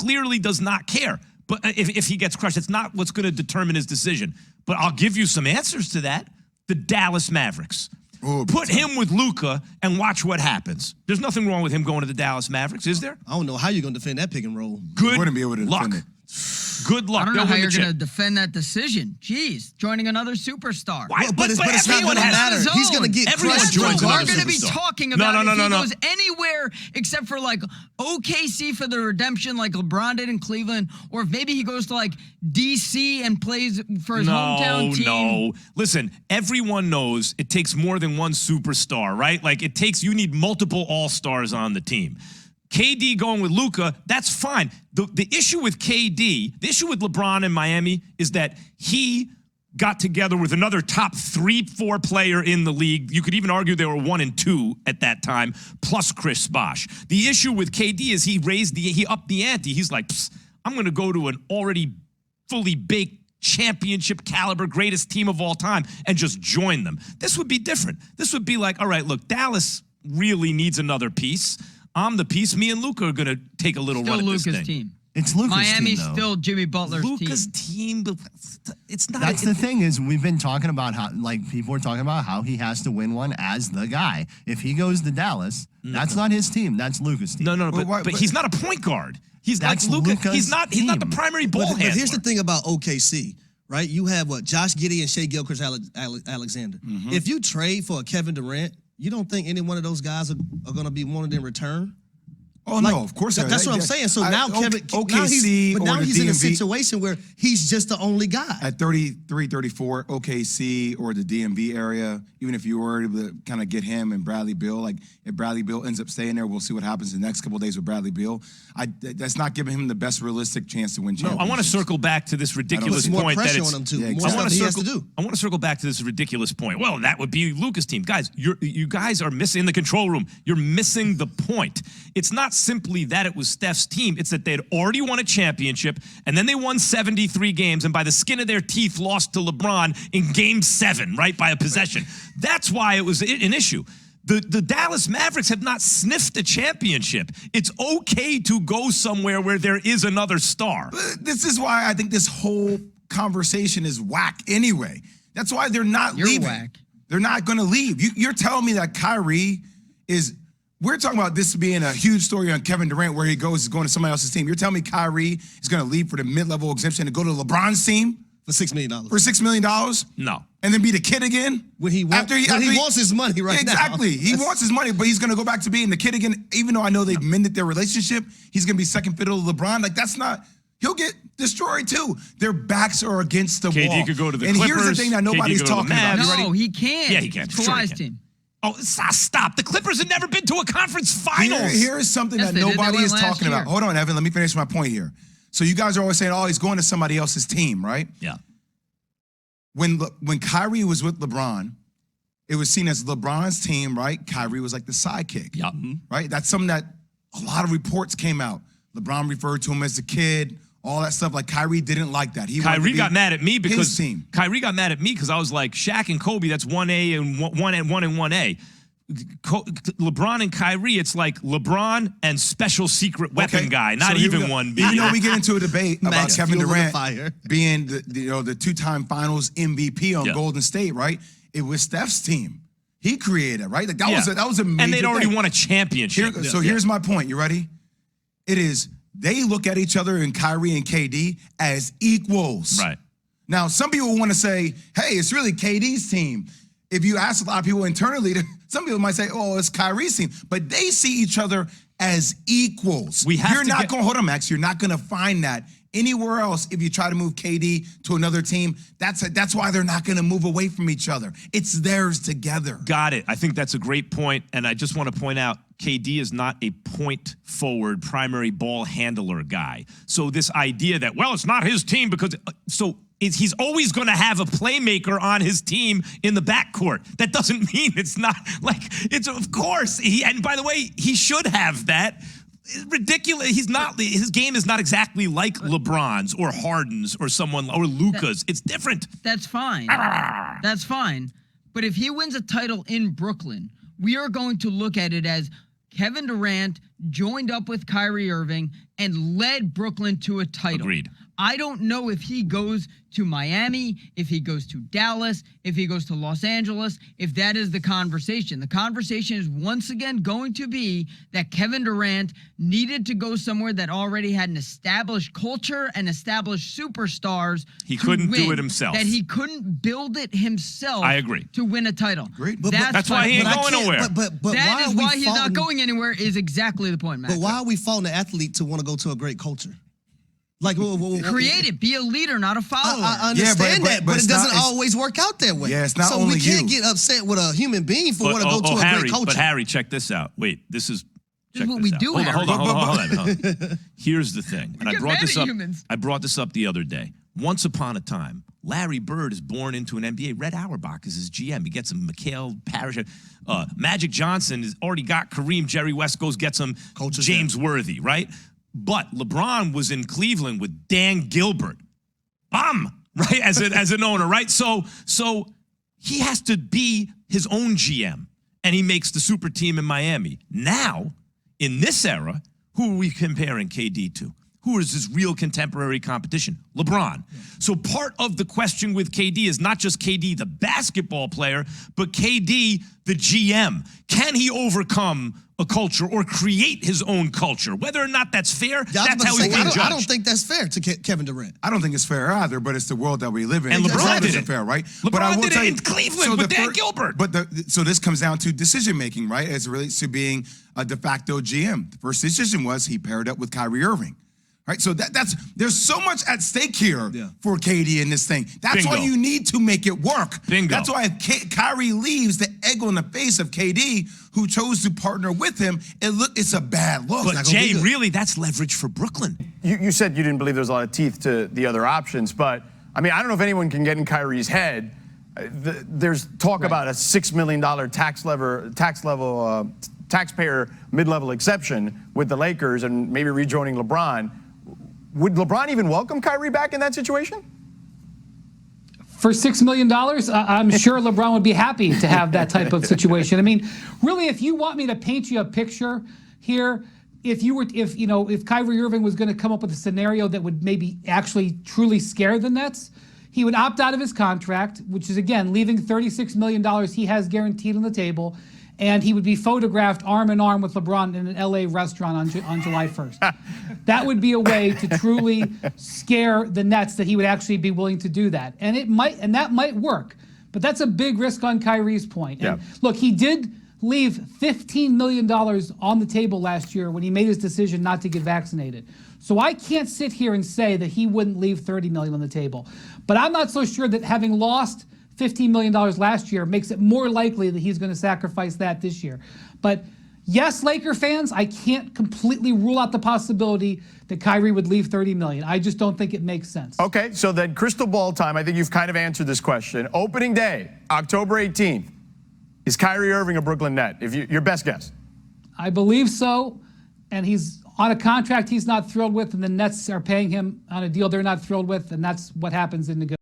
clearly does not care. But if he gets crushed, it's not what's going to determine his decision. But I'll give you some answers to that. The Dallas Mavericks. Put him with Luka and watch what happens. There's nothing wrong with him going to the Dallas Mavericks, is there? I don't know how you're going to defend that pick and roll. Good wouldn't be able to luck. defend it. Good luck. I don't know how you're going to defend that decision. Jeez, joining another superstar. Why? But it's not going to matter. He's going to get Everyone crushed. joins another We're going to be superstar. talking about No. if he goes anywhere except for like OKC for the redemption like LeBron did in Cleveland, or if maybe he goes to like DC and plays for his hometown team. No. Listen, everyone knows it takes more than one superstar, right? Like you need multiple all-stars on the team. KD going with Luka, that's fine. The issue with KD, the issue with LeBron in Miami is that he got together with another top 3-4 player in the league. You could even argue they were 1 and 2 at that time, plus Chris Bosh. The issue with KD is he upped the ante. He's like, I'm going to go to an already fully baked championship caliber, greatest team of all time, and just join them. This would be different. This would be like, all right, look, Dallas really needs another piece. I'm the piece. Me and Luka are going to take a little run at this thing. Luka's team. It's Luka's Miami's team, though. still Jimmy Butler's Luka's team. It's not. That's the thing is we've been talking about how, like, people are talking about how he has to win one as the guy. If he goes to Dallas, that's not his team. That's Luka's team. No, but he's not a point guard. He's like That's Luka. Luka's He's not the primary ball handler. But here's the thing about OKC, right? You have Josh Giddey and Shai Gilgeous-Alexander. If you trade for a Kevin Durant, you don't think any one of those guys are going to be wanted in return? Oh, no, of course not. That's what I'm saying. So now OKC now he's in a DMV situation where he's just the only guy. At 33, 34, OKC or the DMV area, even if you were able to kind of get him and Bradley Beal, like if Bradley Beal ends up staying there, we'll see what happens in the next couple of days with Bradley Beal. That's not giving him the best realistic chance to win championships. I want to circle back to this ridiculous more point that pressure it's. on him too. Yeah, More stuff he has to do. I want to circle back to this ridiculous point. Well, that would be Luka's team. Guys, you guys are missing in the control room. You're missing the point. It's not simply that it was Steph's team. It's that they had already won a championship, and then they won 73 games, and by the skin of their teeth lost to LeBron in Game 7, right, by a possession. That's why it was an issue. The Dallas Mavericks have not sniffed a championship. It's okay to go somewhere where there is another star. This is why I think this whole conversation is whack anyway. That's why they're not leaving. Whack. They're not going to leave. You're telling me that Kyrie is... We're talking about this being a huge story on Kevin Durant where he goes, is going to somebody else's team. You're telling me Kyrie is going to leave for the mid-level exemption to go to LeBron's team? For $6 million. For $6 million? No. And then be the kid again? When he wants his money right now. Exactly. He wants his money, but he's going to go back to being the kid again. Even though I know they've mended their relationship, he's going to be second fiddle to LeBron. Like, that's not... He'll get destroyed, too. Their backs are against the wall. KD could go to the Clippers. Clippers. Here's the thing that nobody's talking about. You ready? No, he can't. Yeah, he can. It's Sure he Kawhi's can. team. Oh, stop. The Clippers have never been to a conference finals. Here is something Yes, that they did. They nobody went is last talking year. about. Hold on, Evan. Let me finish my point here. So you guys are always saying, oh, he's going to somebody else's team, right? Yeah. When Kyrie was with LeBron, it was seen as LeBron's team, right? Kyrie was like the sidekick, Yeah. right? That's something that a lot of reports came out. LeBron referred to him as the kid, all that stuff. Like Kyrie didn't like that. Kyrie got mad at me because his team. Kyrie got mad at me because I was like, Shaq and Kobe, that's 1A and 1 and 1A. LeBron and Kyrie, it's like LeBron and special secret weapon guy, not so even we go. 1B. Even though we get into a debate about Max, Kevin fuel in the Durant fire. being the two-time Finals MVP on Golden State, right? It was Steph's team. He created it, right? Like that was a major and they'd already thing. won a championship. So here's my point. You ready? It is they look at each other in Kyrie and KD as equals. Right. Now, some people want to say, hey, it's really KD's team. If you ask a lot of people internally, some people might say, oh, it's Kyrie's team. But they see each other as equals. Hold on, Max. You're not going to find that anywhere else if you try to move KD to another team. That's why they're not going to move away from each other. It's theirs together. Got it. I think that's a great point, and I just want to point out, KD is not a point forward primary ball handler guy. So this idea that, well, it's not his team because he's always going to have a playmaker on his team in the backcourt. That doesn't mean it's not like it's of course and by the way, he should have that. It's ridiculous. His game is not exactly like LeBron's or Harden's or someone or Luka's. It's different. That's fine. That's fine. But if he wins a title in Brooklyn, we are going to look at it as Kevin Durant joined up with Kyrie Irving and led Brooklyn to a title. Agreed. I don't know if he goes to Miami, if he goes to Dallas, if he goes to Los Angeles, if that is the conversation. The conversation is once again going to be that Kevin Durant needed to go somewhere that already had an established culture and established superstars. He couldn't do it himself. That he couldn't build it himself. I agree. To win a title. Great. That's why he ain't going nowhere. But That is why he's not going anywhere is exactly the point, Matt. But why are we faulting the athlete to want to go to a great culture? Like, create it. Be a leader, not a follower. I understand that, but it doesn't always work out that way. Yeah, it's not so only we can't you. get upset with a human being for want to go to a Harry, great culture. But Harry, check this out. Wait, this is what we do, Harry. Hold on. Here's the thing, and I get brought mad this at up. humans. I brought this up the other day. Once upon a time, Larry Bird is born into an NBA. Red Auerbach is his GM. He gets him Mikhail Parrish. Magic Johnson has already got Kareem. Jerry West gets him James Worthy, right? But LeBron was in Cleveland with Dan Gilbert. Right? As an owner, right? So he has to be his own GM, and he makes the super team in Miami. Now, in this era, who are we comparing KD to? Who is his real contemporary competition? LeBron. So part of the question with KD is not just KD, the basketball player, but KD, the GM. Can he overcome a culture or create his own culture? Whether or not that's fair, that's how he's being judged. I don't think that's fair to Kevin Durant. I don't think it's fair either, but it's the world that we live in. And LeBron did isn't it. fair, right? LeBron but I will did tell it you, in Cleveland with Dan Gilbert. So this comes down to decision making, right? As it relates to being a de facto GM. The first decision was he paired up with Kyrie Irving. Right, so there's so much at stake here for KD in this thing. That's why you need to make it work. Bingo. That's why if Kyrie leaves, the egg on the face of KD, who chose to partner with him, it's a bad look. But Jay, really, that's leverage for Brooklyn. You said you didn't believe there's a lot of teeth to the other options, but I mean, I don't know if anyone can get in Kyrie's head. There's talk about a $6 million taxpayer mid-level exception with the Lakers and maybe rejoining LeBron. Would LeBron even welcome Kyrie back in that situation? For $6 million, I'm sure LeBron would be happy to have that type of situation. I mean, really, if you want me to paint you a picture here, if Kyrie Irving was going to come up with a scenario that would maybe actually truly scare the Nets, he would opt out of his contract, which is, again, leaving $36 million he has guaranteed on the table, and he would be photographed arm in arm with LeBron in an LA restaurant on July 1st. That would be a way to truly scare the Nets that he would actually be willing to do that. And that might work. But that's a big risk on Kyrie's point. And look, he did leave $15 million on the table last year when he made his decision not to get vaccinated. So I can't sit here and say that he wouldn't leave $30 million on the table. But I'm not so sure that having lost $15 million last year makes it more likely that he's going to sacrifice that this year. But yes, Laker fans, I can't completely rule out the possibility that Kyrie would leave $30 million. I just don't think it makes sense. Okay, so then crystal ball time. I think you've kind of answered this question. Opening day, October 18th. Is Kyrie Irving a Brooklyn Net? Your best guess. I believe so. And he's on a contract he's not thrilled with, and the Nets are paying him on a deal they're not thrilled with, and that's what happens in negotiations.